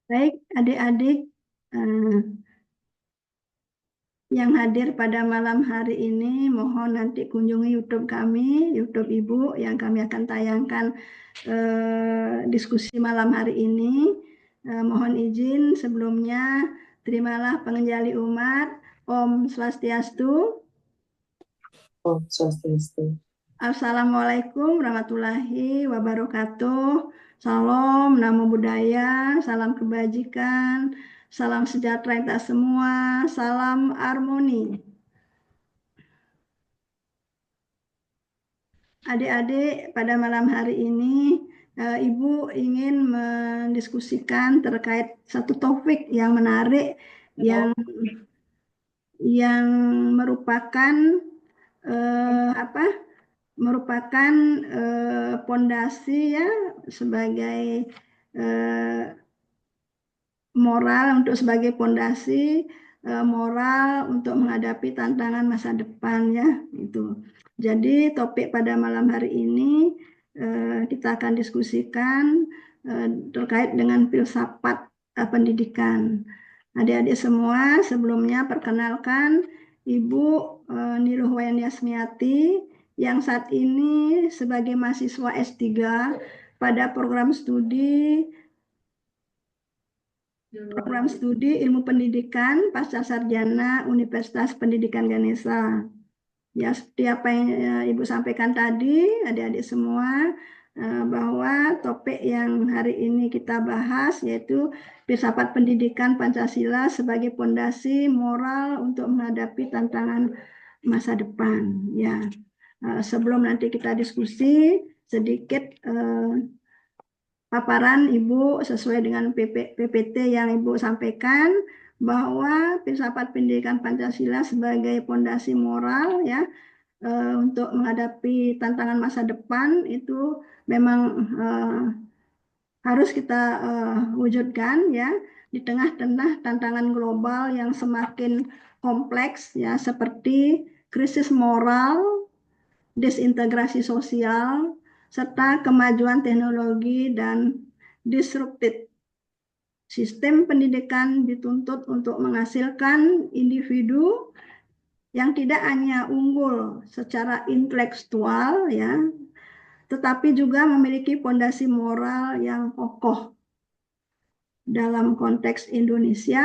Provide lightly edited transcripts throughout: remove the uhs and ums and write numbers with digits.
Baik, adik-adik yang hadir pada malam hari ini, mohon nanti kunjungi YouTube kami, YouTube Ibu, yang kami akan tayangkan diskusi malam hari ini. Mohon izin sebelumnya, terimalah pengenjali umat. Om Swastiastu. Oh, swastiastu. Assalamualaikum warahmatullahi wabarakatuh. Salam, namo buddhaya, salam kebajikan, salam sejahtera kita semua, salam harmoni. Adik-adik, pada malam hari ini Ibu ingin mendiskusikan terkait satu topik yang menarik, yang merupakan apa? Merupakan pondasi ya, sebagai eh, moral, untuk sebagai pondasi moral untuk menghadapi tantangan masa depan ya itu. Jadi topik pada malam hari ini kita akan diskusikan terkait dengan filsafat pendidikan. Adik-adik semua, sebelumnya perkenalkan Ibu Niluhwayan Yasmiati yang saat ini sebagai mahasiswa S3 pada program studi Ilmu Pendidikan Pasca Sarjana Universitas Pendidikan Ganesha. Ya, seperti apa yang Ibu sampaikan tadi, adik-adik semua, bahwa topik yang hari ini kita bahas yaitu filsafat pendidikan Pancasila sebagai pondasi moral untuk menghadapi tantangan masa depan. Ya, sebelum nanti kita diskusi sedikit paparan Ibu sesuai dengan PPT yang Ibu sampaikan, bahwa filsafat pendidikan Pancasila sebagai pondasi moral ya untuk menghadapi tantangan masa depan itu memang harus kita wujudkan ya di tengah-tengah tantangan global yang semakin kompleks ya, seperti krisis moral, disintegrasi sosial, serta kemajuan teknologi dan disrupted. Sistem pendidikan dituntut untuk menghasilkan individu yang tidak hanya unggul secara intelektual ya, tetapi juga memiliki fondasi moral yang kokoh. Dalam konteks Indonesia,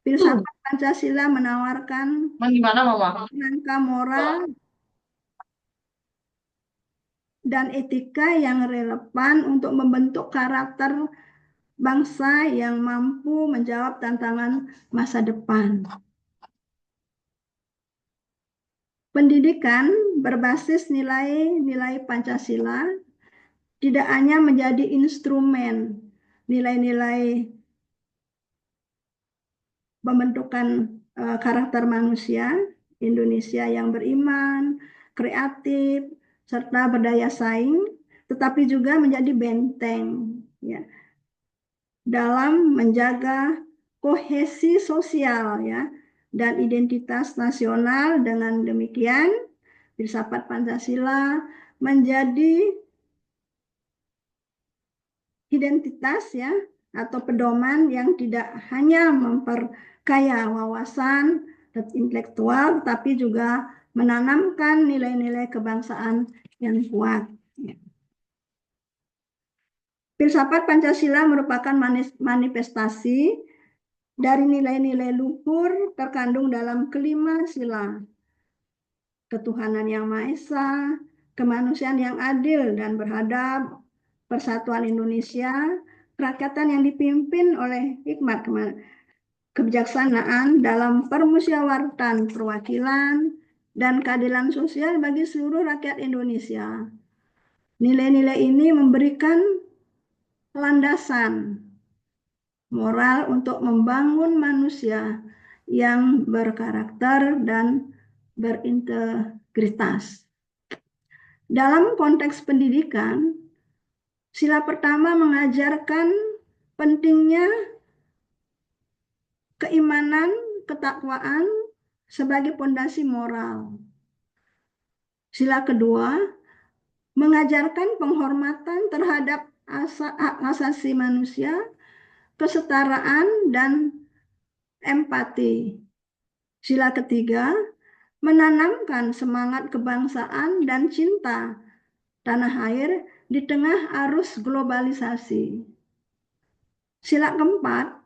filsafat Pancasila menawarkan Gimana, Mama? kerangka moral dan etika yang relevan untuk membentuk karakter bangsa yang mampu menjawab tantangan masa depan. Pendidikan berbasis nilai-nilai Pancasila tidak hanya menjadi instrumen nilai-nilai pembentukan karakter manusia Indonesia yang beriman, kreatif, serta berdaya saing, tetapi juga menjadi benteng ya, dalam menjaga kohesi sosial ya dan identitas nasional. Dengan demikian, filsafat Pancasila menjadi identitas ya atau pedoman yang tidak hanya memperkaya wawasan intelektual, tapi juga menanamkan nilai-nilai kebangsaan yang kuat. Filsafat Pancasila merupakan manifestasi dari nilai-nilai luhur terkandung dalam kelima sila: ketuhanan yang Maha Esa, kemanusiaan yang adil dan beradab, persatuan Indonesia, kerakyatan yang dipimpin oleh hikmat kebijaksanaan dalam permusyawaratan perwakilan, dan keadilan sosial bagi seluruh rakyat Indonesia. Nilai-nilai ini memberikan landasan moral untuk membangun manusia yang berkarakter dan berintegritas. Dalam konteks pendidikan, sila pertama mengajarkan pentingnya keimanan, ketakwaan sebagai pondasi moral. Sila kedua mengajarkan penghormatan terhadap hak asasi manusia kesetaraan, dan empati. Sila ketiga, menanamkan semangat kebangsaan dan cinta tanah air di tengah arus globalisasi. Sila keempat,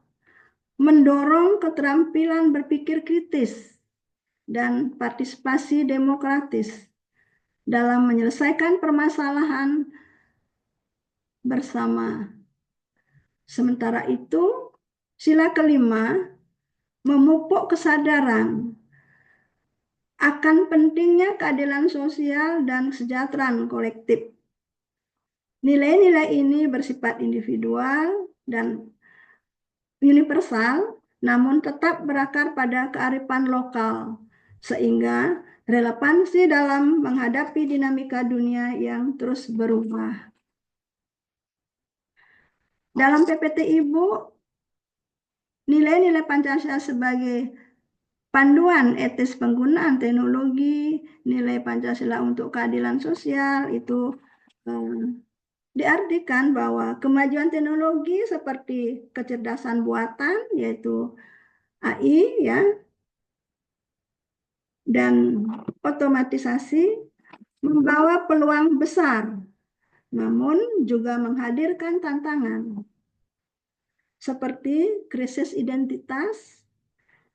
mendorong keterampilan berpikir kritis dan partisipasi demokratis dalam menyelesaikan permasalahan bersama. Sementara itu, sila kelima, memupuk kesadaran akan pentingnya keadilan sosial dan kesejahteraan kolektif. Nilai-nilai ini bersifat individual dan universal, namun tetap berakar pada kearifan lokal, sehingga relevansi dalam menghadapi dinamika dunia yang terus berubah. Dalam PPT Ibu, nilai-nilai Pancasila sebagai panduan etis penggunaan teknologi, nilai Pancasila untuk keadilan sosial itu diartikan bahwa kemajuan teknologi seperti kecerdasan buatan, yaitu AI, ya, dan otomatisasi membawa peluang besar, namun juga menghadirkan tantangan seperti krisis identitas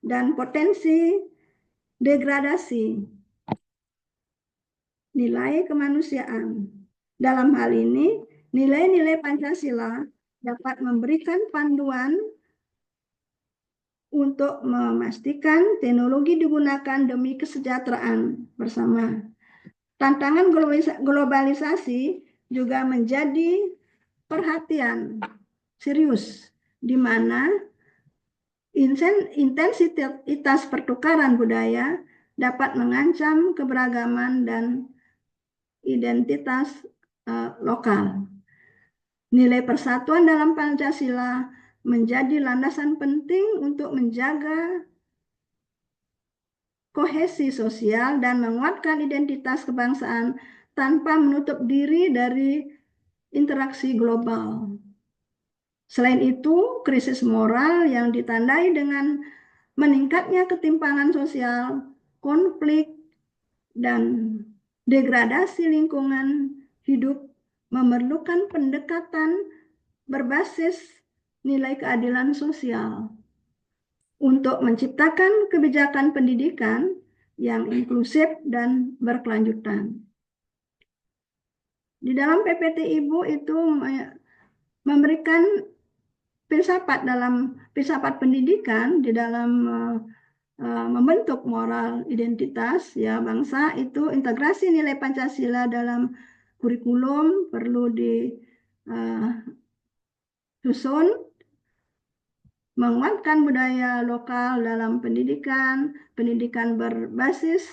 dan potensi degradasi nilai kemanusiaan. Dalam hal ini, nilai-nilai Pancasila dapat memberikan panduan untuk memastikan teknologi digunakan demi kesejahteraan bersama. Tantangan globalisasi juga menjadi perhatian serius, di mana intensitas pertukaran budaya dapat mengancam keberagaman dan identitas lokal. Nilai persatuan dalam Pancasila menjadi landasan penting untuk menjaga kohesi sosial dan menguatkan identitas kebangsaan tanpa menutup diri dari interaksi global. Selain itu, krisis moral yang ditandai dengan meningkatnya ketimpangan sosial, konflik, dan degradasi lingkungan hidup memerlukan pendekatan berbasis nilai keadilan sosial untuk menciptakan kebijakan pendidikan yang inklusif dan berkelanjutan. Di dalam PPT Ibu itu memberikan filsafat pendidikan di dalam membentuk moral identitas ya bangsa, itu integrasi nilai Pancasila dalam kurikulum perlu disusun, menguatkan budaya lokal dalam pendidikan berbasis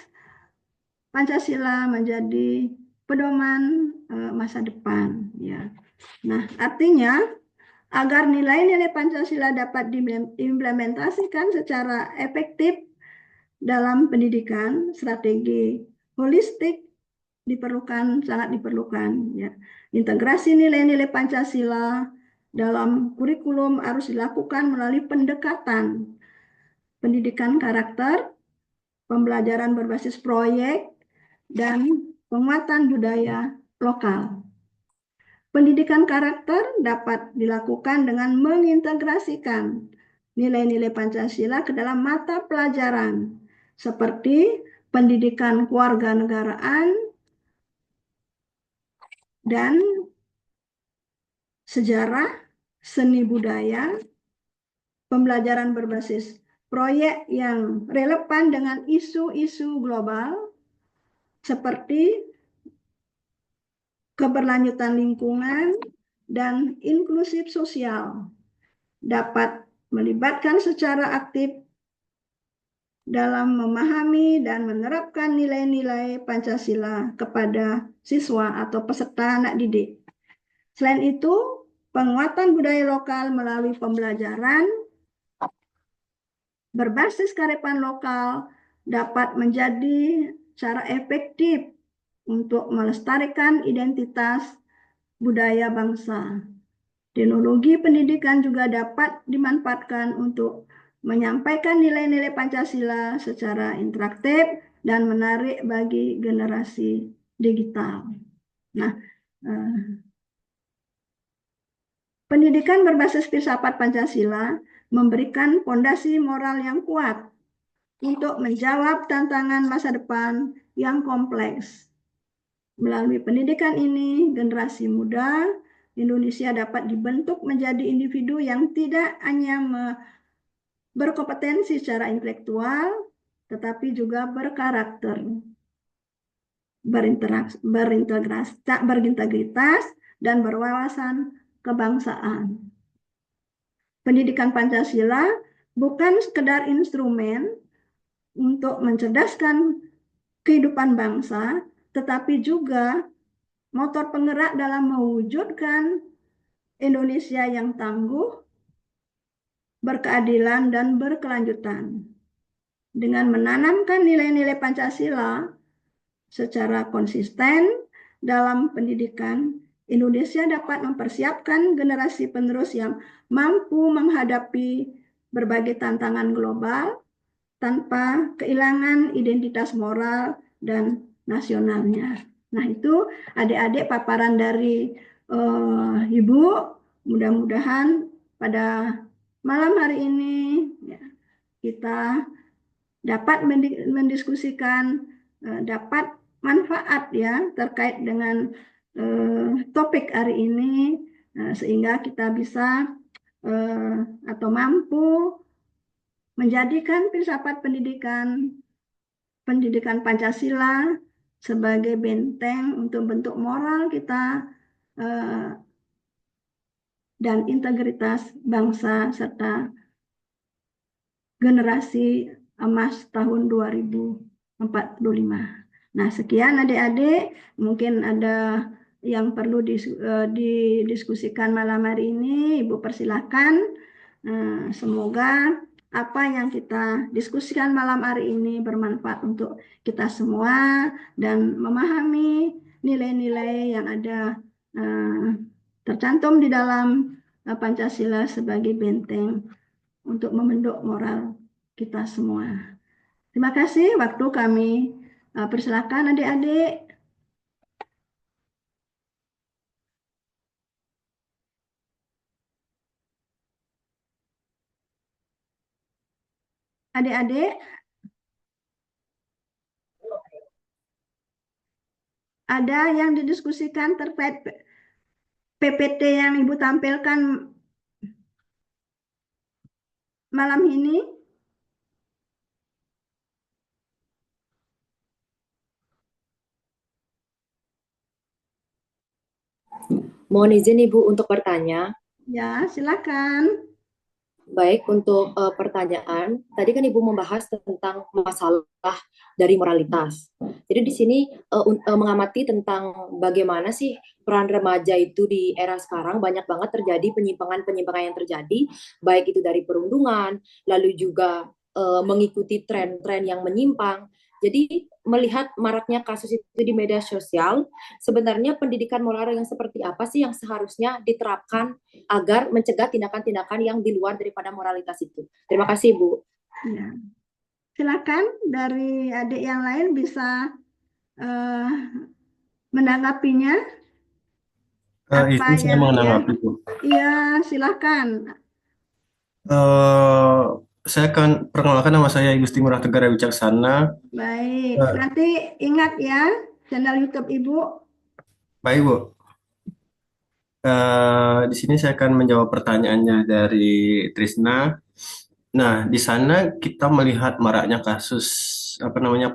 Pancasila menjadi pedoman masa depan ya. Nah, artinya agar nilai-nilai Pancasila dapat diimplementasikan secara efektif dalam pendidikan, strategi holistik sangat diperlukan ya. Integrasi nilai-nilai Pancasila dalam kurikulum harus dilakukan melalui pendekatan pendidikan karakter, pembelajaran berbasis proyek, dan penguatan budaya lokal. Pendidikan karakter dapat dilakukan dengan mengintegrasikan nilai-nilai Pancasila ke dalam mata pelajaran seperti pendidikan kewarganegaraan dan sejarah, seni budaya, pembelajaran berbasis proyek yang relevan dengan isu-isu global seperti keberlanjutan lingkungan dan inklusif sosial, dapat melibatkan secara aktif dalam memahami dan menerapkan nilai-nilai Pancasila kepada siswa atau peserta anak didik. Selain itu, penguatan budaya lokal melalui pembelajaran berbasis kearifan lokal dapat menjadi cara efektif untuk melestarikan identitas budaya bangsa. Teknologi pendidikan juga dapat dimanfaatkan untuk menyampaikan nilai-nilai Pancasila secara interaktif dan menarik bagi generasi digital. Nah, pendidikan berbasis filsafat Pancasila memberikan fondasi moral yang kuat untuk menjawab tantangan masa depan yang kompleks. Melalui pendidikan ini, generasi muda Indonesia dapat dibentuk menjadi individu yang tidak hanya berkompetensi secara intelektual, tetapi juga berkarakter, berintegritas, dan berwawasan kebangsaan. Pendidikan Pancasila bukan sekedar instrumen untuk mencerdaskan kehidupan bangsa, tetapi juga motor penggerak dalam mewujudkan Indonesia yang tangguh, berkeadilan, dan berkelanjutan. Dengan menanamkan nilai-nilai Pancasila secara konsisten dalam pendidikan, Indonesia dapat mempersiapkan generasi penerus yang mampu menghadapi berbagai tantangan global tanpa kehilangan identitas moral dan nasionalnya. Nah, itu adik-adik paparan dari Ibu. Mudah-mudahan pada malam hari ini ya, kita dapat mendiskusikan, dapat manfaat ya terkait dengan topik hari ini, sehingga kita bisa atau mampu menjadikan filsafat pendidikan Pancasila sebagai benteng untuk bentuk moral kita dan integritas bangsa serta generasi emas tahun 2045. Nah, sekian adik-adik, mungkin ada yang perlu didiskusikan malam hari ini, Ibu persilahkan. Semoga apa yang kita diskusikan malam hari ini bermanfaat untuk kita semua dan memahami nilai-nilai yang ada tercantum di dalam Pancasila sebagai benteng untuk membentuk moral kita semua. Terima kasih, waktu kami persilakan adik-adik. Adik-adik, ada yang didiskusikan terkait PPT yang Ibu tampilkan malam ini? Mohon izin Ibu untuk bertanya. Ya, silakan. Baik, untuk pertanyaan, tadi kan Ibu membahas tentang masalah dari moralitas. Jadi di sini mengamati tentang bagaimana sih peran remaja itu di era sekarang banyak banget terjadi penyimpangan-penyimpangan yang terjadi, baik itu dari perundungan, lalu juga mengikuti tren-tren yang menyimpang. Jadi melihat maraknya kasus itu di media sosial, sebenarnya pendidikan moral yang seperti apa sih yang seharusnya diterapkan agar mencegah tindakan-tindakan yang di luar daripada moralitas itu. Terima kasih, Bu. Ya. Silakan dari adik yang lain bisa menanggapinya. Apa Itu saya yang ya? menanggapi, Bu. Iya, silakan. Saya akan perkenalkan, nama saya Gusti Ngurah Tegara Wicaksana. Baik, Eh, nanti ingat ya channel YouTube Ibu. Baik, Bu. Di sini saya akan menjawab pertanyaannya dari Trisna. Nah, di sana kita melihat maraknya kasus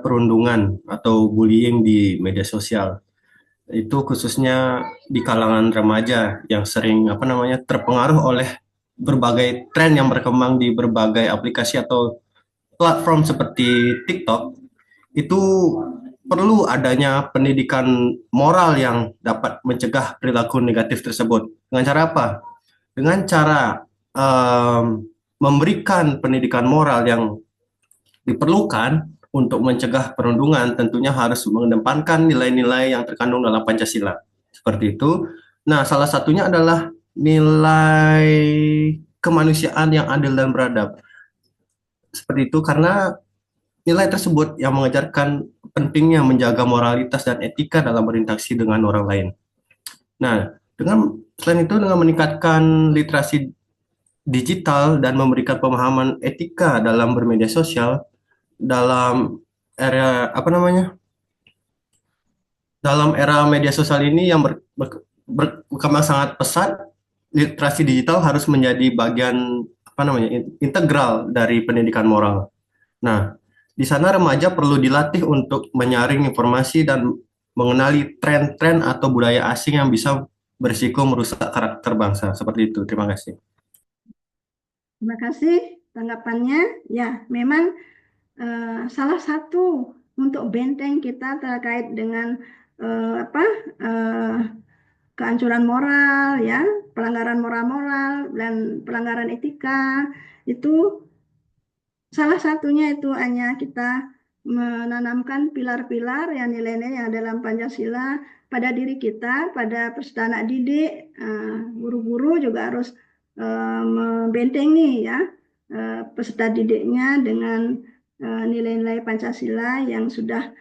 perundungan atau bullying di media sosial. Itu khususnya di kalangan remaja yang sering terpengaruh oleh berbagai tren yang berkembang di berbagai aplikasi atau platform seperti TikTok. Itu perlu adanya pendidikan moral yang dapat mencegah perilaku negatif tersebut. Dengan cara apa? Dengan cara memberikan pendidikan moral yang diperlukan untuk mencegah perundungan, tentunya harus mengedepankan nilai-nilai yang terkandung dalam Pancasila. Seperti itu. Nah, salah satunya adalah nilai kemanusiaan yang adil dan beradab. Seperti itu karena nilai tersebut yang mengajarkan pentingnya menjaga moralitas dan etika dalam berinteraksi dengan orang lain. Nah, selain itu dengan meningkatkan literasi digital dan memberikan pemahaman etika dalam bermedia sosial dalam era dalam era media sosial ini yang berkembang sangat pesat, literasi digital harus menjadi bagian integral dari pendidikan moral. Nah, di sana remaja perlu dilatih untuk menyaring informasi dan mengenali tren-tren atau budaya asing yang bisa berisiko merusak karakter bangsa. Seperti itu. Terima kasih. Terima kasih tanggapannya. Ya, memang salah satu untuk benteng kita terkait dengan kehancuran moral, ya, pelanggaran moral-moral dan pelanggaran etika itu salah satunya itu hanya kita menanamkan pilar-pilar yang nilai-nilai yang dalam Pancasila pada diri kita, pada peserta anak didik, guru-guru juga harus membentengi ya peserta didiknya dengan nilai-nilai Pancasila yang sudah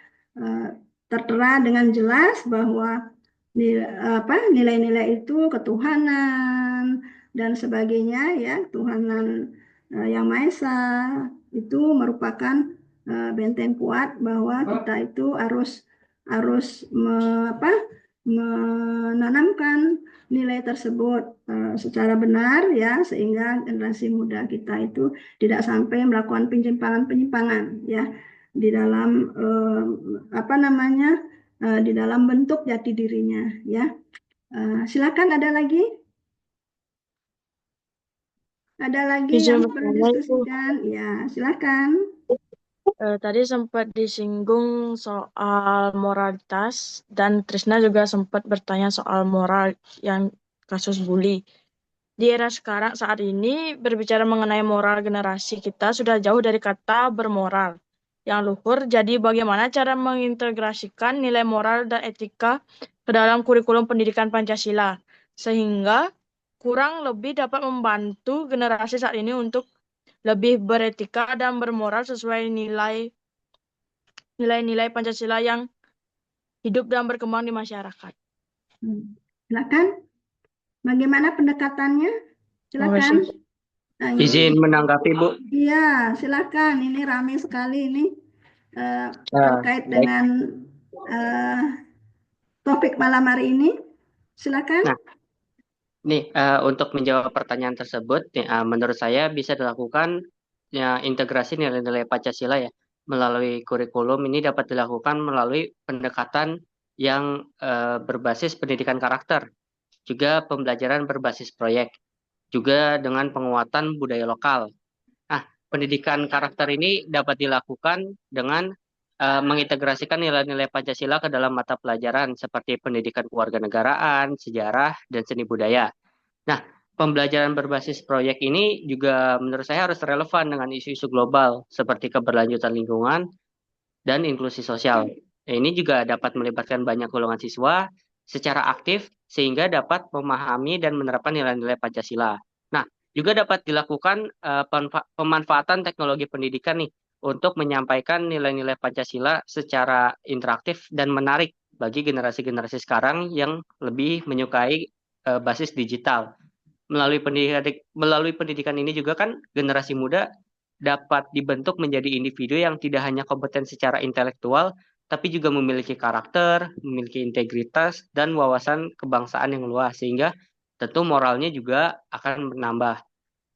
tertera dengan jelas bahwa nilai-nilai itu ketuhanan dan sebagainya ya, ketuhanan yang Maha Esa itu merupakan benteng kuat bahwa kita itu harus menanamkan nilai tersebut secara benar ya, sehingga generasi muda kita itu tidak sampai melakukan penyimpangan-penyimpangan ya di dalam di dalam bentuk jati dirinya ya. Silakan ada lagi Izin yang perlu bertanya, Ibu. diskusikan ya, silakan. Tadi sempat disinggung soal moralitas dan Trisna juga sempat bertanya soal moral yang kasus bully. Di era sekarang saat ini berbicara mengenai moral generasi kita sudah jauh dari kata bermoral yang luhur. Jadi bagaimana cara mengintegrasikan nilai moral dan etika ke dalam kurikulum pendidikan Pancasila sehingga kurang lebih dapat membantu generasi saat ini untuk lebih beretika dan bermoral sesuai nilai-nilai Pancasila yang hidup dan berkembang di masyarakat. Silakan. Bagaimana pendekatannya? Silakan. Izin menanggapi, Bu. Iya, silakan. Ini ramai sekali ini terkait dengan topik malam hari ini. Silakan. Nah, nih untuk menjawab pertanyaan tersebut, menurut saya bisa dilakukan ya, integrasi nilai-nilai Pancasila ya melalui kurikulum ini dapat dilakukan melalui pendekatan yang berbasis pendidikan karakter, juga pembelajaran berbasis proyek, juga dengan penguatan budaya lokal. Nah, pendidikan karakter ini dapat dilakukan dengan mengintegrasikan nilai-nilai Pancasila ke dalam mata pelajaran seperti pendidikan kewarganegaraan, sejarah, dan seni budaya. Nah, pembelajaran berbasis proyek ini juga menurut saya harus relevan dengan isu-isu global seperti keberlanjutan lingkungan dan inklusi sosial. Ini juga dapat melibatkan banyak golongan siswa secara aktif sehingga dapat memahami dan menerapkan nilai-nilai Pancasila. Nah, juga dapat dilakukan pemanfaatan teknologi pendidikan nih untuk menyampaikan nilai-nilai Pancasila secara interaktif dan menarik bagi generasi-generasi sekarang yang lebih menyukai basis digital. Melalui pendidikan ini juga kan generasi muda dapat dibentuk menjadi individu yang tidak hanya kompeten secara intelektual, tapi juga memiliki karakter, memiliki integritas, dan wawasan kebangsaan yang luas, sehingga tentu moralnya juga akan menambah.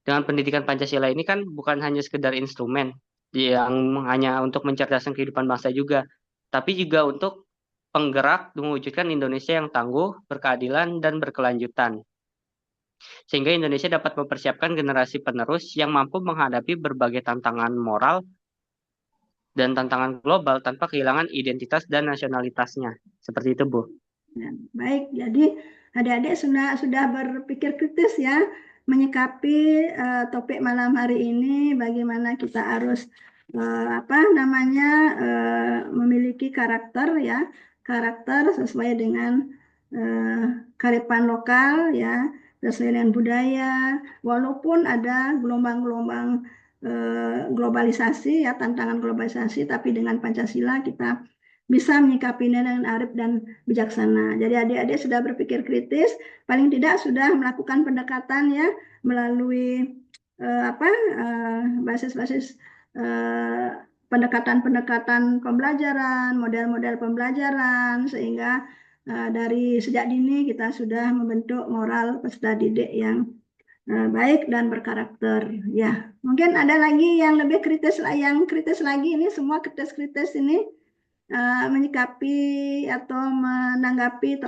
Dengan pendidikan Pancasila ini kan bukan hanya sekedar instrumen yang hanya untuk mencerdaskan kehidupan bangsa juga, tapi juga untuk penggerak mewujudkan Indonesia yang tangguh, berkeadilan, dan berkelanjutan. Sehingga Indonesia dapat mempersiapkan generasi penerus yang mampu menghadapi berbagai tantangan moral dan tantangan global tanpa kehilangan identitas dan nasionalitasnya. Seperti itu, Bu. Ya, baik, jadi adik-adik sudah berpikir kritis ya menyikapi topik malam hari ini, bagaimana kita harus memiliki karakter sesuai dengan kearifan lokal ya, sesuai dengan budaya, walaupun ada gelombang-gelombang globalisasi ya, tantangan globalisasi, tapi dengan Pancasila kita bisa menyikapinya dengan arif dan bijaksana. Jadi adik-adik sudah berpikir kritis, paling tidak sudah melakukan pendekatan ya melalui basis-basis pendekatan-pendekatan pembelajaran, model-model pembelajaran, sehingga dari sejak dini kita sudah membentuk moral peserta didik yang baik dan berkarakter. Ya, mungkin ada lagi yang lebih kritis, yang kritis lagi. Ini semua kritis-kritis ini menyikapi atau menanggapi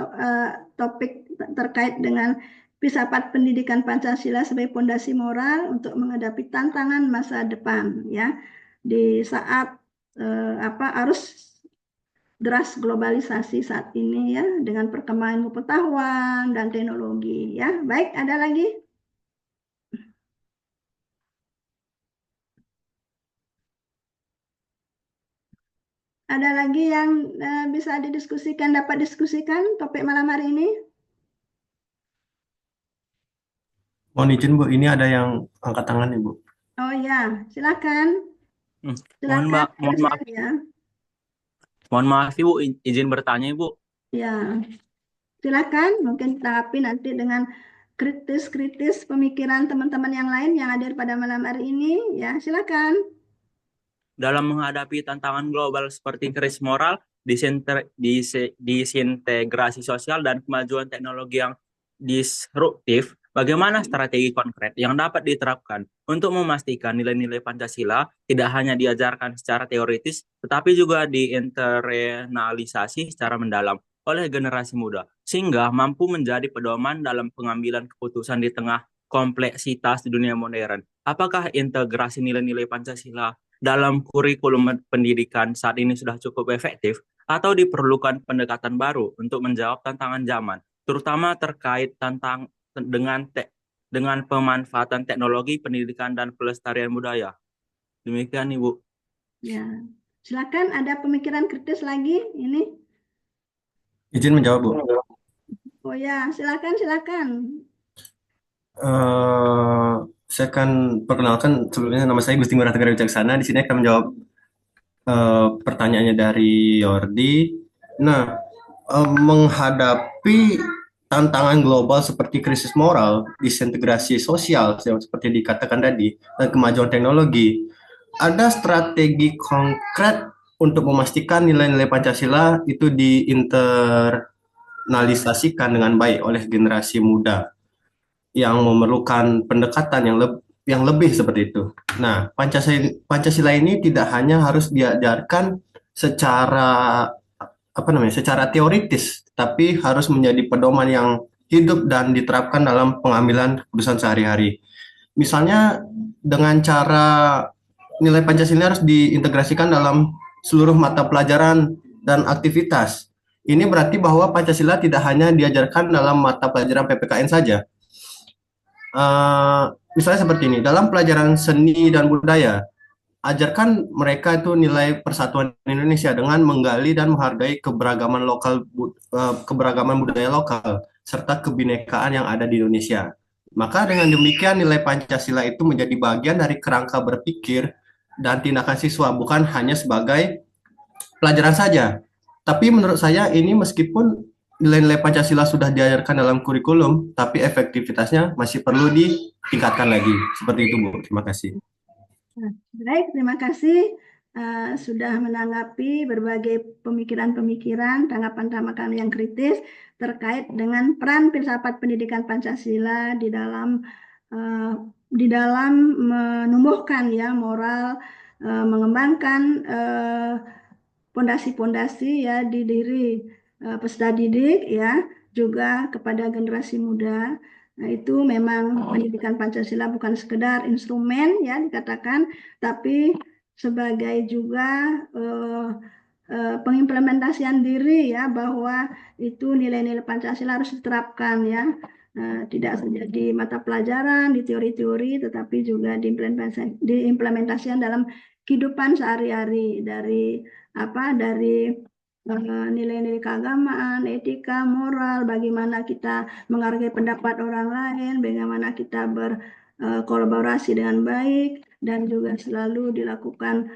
topik terkait dengan filsafat pendidikan Pancasila sebagai fondasi moral untuk menghadapi tantangan masa depan ya di saat arus deras globalisasi saat ini ya dengan perkembangan pengetahuan dan teknologi ya. Baik, ada lagi? Ada lagi yang bisa didiskusikan, dapat diskusikan topik malam hari ini? Mohon izin Bu, ini ada yang angkat tangan nih Bu. Oh ya, silakan. Mohon Silakan maaf, ya. mohon maaf Ibu, izin bertanya Ibu. Ya, silakan. Mungkin tanggapi nanti dengan kritis-kritis pemikiran teman-teman yang lain yang hadir pada malam hari ini. Ya, silakan. Dalam menghadapi tantangan global seperti krisis moral, disintegrasi sosial dan kemajuan teknologi yang disruptif, bagaimana strategi konkret yang dapat diterapkan untuk memastikan nilai-nilai Pancasila tidak hanya diajarkan secara teoritis, tetapi juga diinternalisasi secara mendalam oleh generasi muda, sehingga mampu menjadi pedoman dalam pengambilan keputusan di tengah kompleksitas di dunia modern. Apakah integrasi nilai-nilai Pancasila dalam kurikulum pendidikan saat ini sudah cukup efektif atau diperlukan pendekatan baru untuk menjawab tantangan zaman, terutama terkait dengan pemanfaatan teknologi pendidikan dan pelestarian budaya. Demikian Ibu. Ya, silakan. Ada pemikiran kritis lagi ini? Izin menjawab Bu. Oh ya, silakan. Saya akan perkenalkan sebelumnya, nama saya Gusti Ngurah Tegar Wicaksana. Di sini akan menjawab pertanyaannya dari Yordi. Nah, menghadapi tantangan global seperti krisis moral, disintegrasi sosial, seperti dikatakan tadi, dan kemajuan teknologi, ada strategi konkret untuk memastikan nilai-nilai Pancasila itu diinternalisasikan dengan baik oleh generasi muda yang memerlukan pendekatan yang lebih seperti itu. Nah, Pancasila ini tidak hanya harus diajarkan secara secara teoritis, tapi harus menjadi pedoman yang hidup dan diterapkan dalam pengambilan keputusan sehari-hari. Misalnya dengan cara nilai Pancasila harus diintegrasikan dalam seluruh mata pelajaran dan aktivitas. Ini berarti bahwa Pancasila tidak hanya diajarkan dalam mata pelajaran PPKN saja. Misalnya seperti ini, dalam pelajaran seni dan budaya, ajarkan mereka itu nilai persatuan Indonesia dengan menggali dan menghargai keberagaman budaya lokal serta kebinekaan yang ada di Indonesia. Maka dengan demikian nilai Pancasila itu menjadi bagian dari kerangka berpikir dan tindakan siswa, bukan hanya sebagai pelajaran saja. Tapi menurut saya ini meskipun nilai-nilai Pancasila sudah diajarkan dalam kurikulum, tapi efektivitasnya masih perlu ditingkatkan lagi. Seperti itu, Bu. Terima kasih. Baik, terima kasih sudah menanggapi berbagai pemikiran-pemikiran, tanggapan-tanggapan yang kritis terkait dengan peran filsafat pendidikan Pancasila di dalam menumbuhkan ya moral, mengembangkan pondasi-pondasi ya di diri peserta didik ya, juga kepada generasi muda. Nah, itu memang pendidikan Pancasila bukan sekedar instrumen ya dikatakan, tapi sebagai juga pengimplementasian diri ya, bahwa itu nilai-nilai Pancasila harus diterapkan ya. Tidak saja di mata pelajaran, di teori-teori, tetapi juga diimplementasikan dalam kehidupan sehari-hari dari nilai-nilai keagamaan, etika, moral, bagaimana kita menghargai pendapat orang lain, bagaimana kita berkolaborasi dengan baik, dan juga selalu dilakukan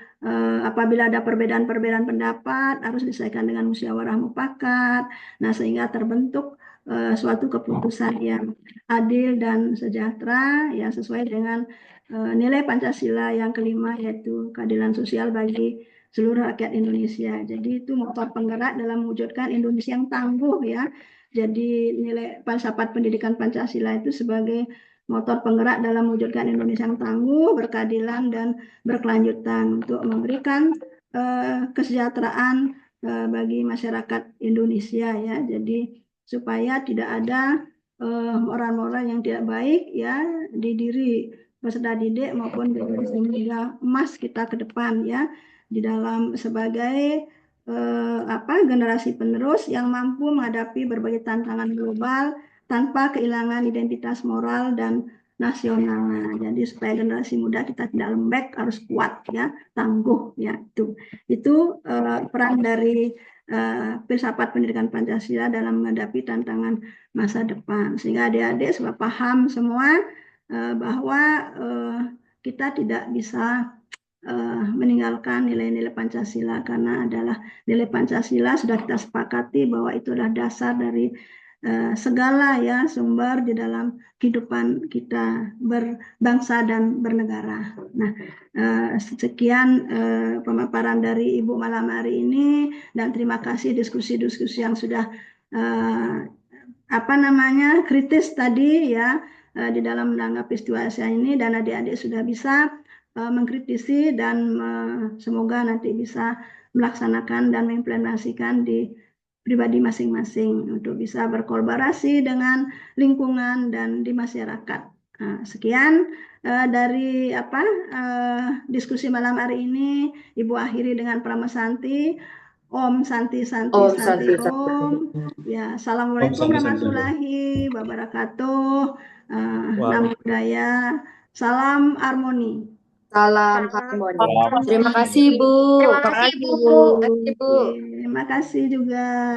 apabila ada perbedaan-perbedaan pendapat harus diselesaikan dengan musyawarah mufakat. Nah, sehingga terbentuk suatu keputusan yang adil dan sejahtera yang sesuai dengan nilai Pancasila yang kelima, yaitu keadilan sosial bagi seluruh rakyat Indonesia. Jadi itu motor penggerak dalam mewujudkan Indonesia yang tangguh ya. Jadi nilai falsafat pendidikan Pancasila itu sebagai motor penggerak dalam mewujudkan Indonesia yang tangguh, berkeadilan dan berkelanjutan untuk memberikan kesejahteraan bagi masyarakat Indonesia ya. Jadi supaya tidak ada moral-moral yang tidak baik ya di diri peserta didik maupun generasi muda emas kita ke depan ya, di dalam sebagai generasi penerus yang mampu menghadapi berbagai tantangan global tanpa kehilangan identitas moral dan nasional. Nah, jadi supaya generasi muda kita tidak lembek, harus kuat ya, tangguh ya. Itu peran dari filsafat pendidikan Pancasila dalam menghadapi tantangan masa depan, sehingga adik-adik sudah paham semua bahwa kita tidak bisa meninggalkan nilai-nilai Pancasila, karena adalah nilai Pancasila sudah kita sepakati bahwa itu adalah dasar dari segala ya sumber di dalam kehidupan kita berbangsa dan bernegara. Nah, sekian pemaparan dari Ibu malam hari ini, dan terima kasih diskusi-diskusi yang sudah kritis tadi ya di dalam menanggapi situasi ini, dan adik-adik sudah bisa mengkritisi dan semoga nanti bisa melaksanakan dan mengimplementasikan di pribadi masing-masing untuk bisa berkolaborasi dengan lingkungan dan di masyarakat. Sekian dari diskusi malam hari ini. Ibu akhiri dengan pramesanti. Om Santi Santi Om Santi Santi Om. Ya, assalamualaikum warahmatullahi wabarakatuh. Namo Buddhaya. Salam harmoni. Salam harmoni. Terima kasih, Bu. Terima kasih, Bu. Terima kasih, Bu. Terima kasih juga.